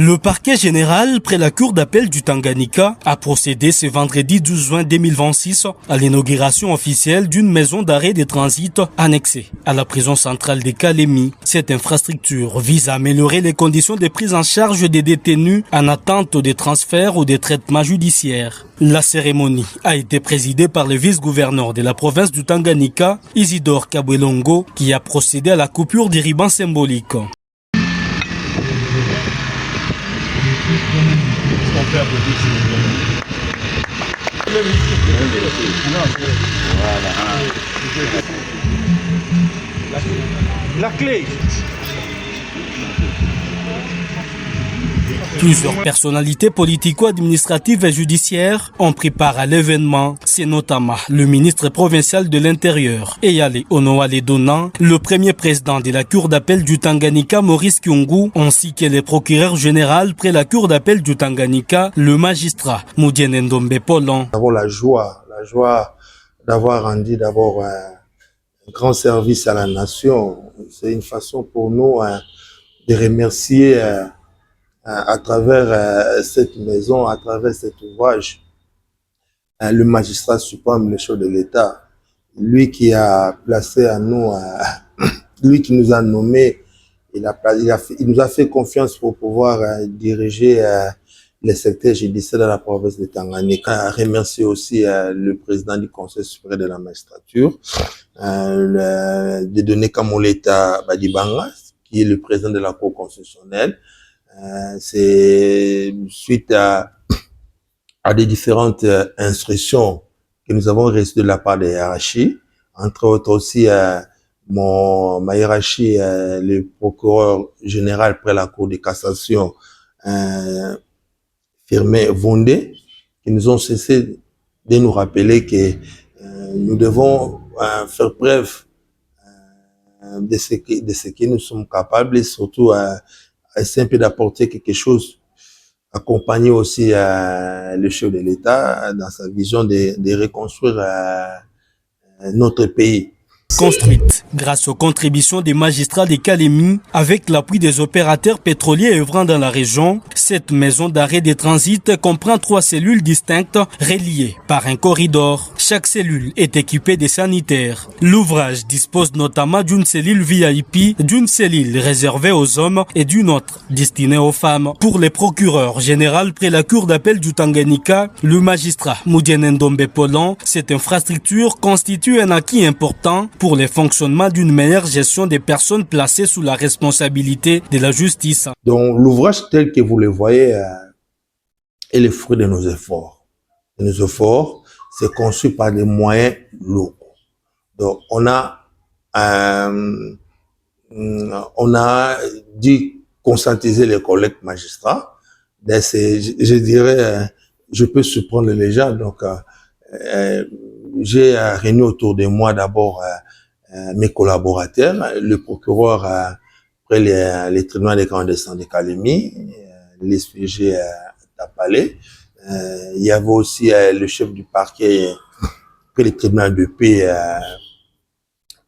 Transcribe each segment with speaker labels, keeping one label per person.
Speaker 1: Le parquet général près la cour d'appel du Tanganyika a procédé ce vendredi 12 juin 2026 à l'inauguration officielle d'une maison d'arrêt de transit annexée à la prison centrale de Kalemi. Cette infrastructure vise à améliorer les conditions de prise en charge des détenus en attente de transfert ou de traitement judiciaire. La cérémonie a été présidée par le vice-gouverneur de la province du Tanganyika, Isidore Kabwelongo, qui a procédé à la coupure des rubans symboliques.
Speaker 2: La clé.
Speaker 1: Plusieurs personnalités politico-administratives et judiciaires ont pris part à l'événement. C'est notamment le ministre provincial de l'Intérieur, Eyale Onoale Donan, le premier président de la cour d'appel du Tanganyika, Maurice Kyungu, ainsi que le procureur général près la cour d'appel du Tanganyika, le magistrat Mudiene Ndombe Polon.
Speaker 3: D'avoir la joie d'avoir rendu d'abord un grand service à la nation. C'est une façon pour nous de remercier à travers cette maison, à travers cet ouvrage, le magistrat suprême, le chef de l'État, lui qui a placé à nous, lui qui nous a nommés, il nous a fait confiance pour pouvoir diriger les secteurs judiciaires de la province de Tanganyika. Remercier aussi le président du Conseil supérieur de la magistrature, de donner Kamoleta Badibanga, qui est le président de la Cour constitutionnelle. C'est suite à des différentes instructions que nous avons reçues de la part des hiérarchies, entre autres aussi ma hiérarchie, le procureur général près la Cour de cassation, Firmin Vondé, qui nous ont cessé de nous rappeler que nous devons faire preuve de ce que nous sommes capables et surtout essayer un peu d'apporter quelque chose, accompagner aussi le chef de l'État dans sa vision de reconstruire notre pays.
Speaker 1: Construite grâce aux contributions des magistrats de Kalemi avec l'appui des opérateurs pétroliers œuvrant dans la région, cette maison d'arrêt de transit comprend 3 cellules distinctes reliées par un corridor. Chaque cellule est équipée de sanitaires. L'ouvrage dispose notamment d'une cellule VIP, d'une cellule réservée aux hommes et d'une autre destinée aux femmes. Pour les procureurs généraux près la cour d'appel du Tanganyika, le magistrat Mudiene Ndombe Polon, cette infrastructure constitue un acquis important pour le fonctionnement d'une meilleure gestion des personnes placées sous la responsabilité de la justice.
Speaker 3: Donc l'ouvrage tel que vous le voyez est le fruit de nos efforts. De nos efforts, c'est conçu par des moyens locaux. Donc on a dû conscientiser les collègues magistrats. Je dirais, je peux surprendre les gens. Donc j'ai réuni autour de moi d'abord mes collaborateurs, le procureur après les tribunaux de grande instance de Kalemi, l'SPG d'Apalé. Il y avait aussi le chef du parquet après les tribunaux de paix,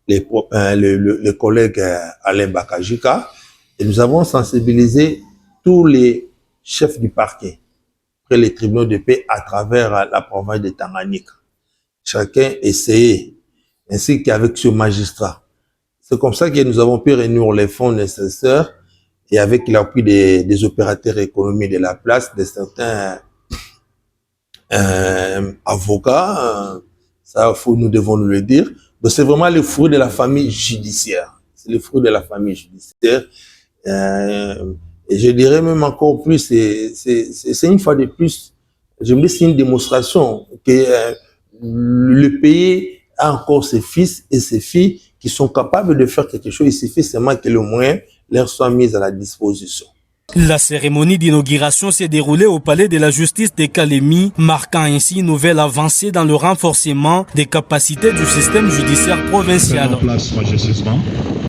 Speaker 3: le collègue Alain Bakajika. Et nous avons sensibilisé tous les chefs du parquet après les tribunaux de paix à travers la province de Tanganyika. Chacun essayait, ainsi qu'avec ce magistrat. C'est comme ça que nous avons pu réunir les fonds nécessaires et avec l'appui des opérateurs économiques de la place, de certains avocats, ça nous devons nous le dire. Donc c'est vraiment le fruit de la famille judiciaire. C'est le fruit de la famille judiciaire. Et je dirais même encore plus, c'est une fois de plus, je me dis c'est une démonstration que le pays a encore ses fils et ses filles qui sont capables de faire quelque chose. Il suffit seulement que le moyen leur soit mis à la disposition.
Speaker 1: La cérémonie d'inauguration s'est déroulée au palais de la justice de Kalemi, marquant ainsi une nouvelle avancée dans le renforcement des capacités du système judiciaire provincial.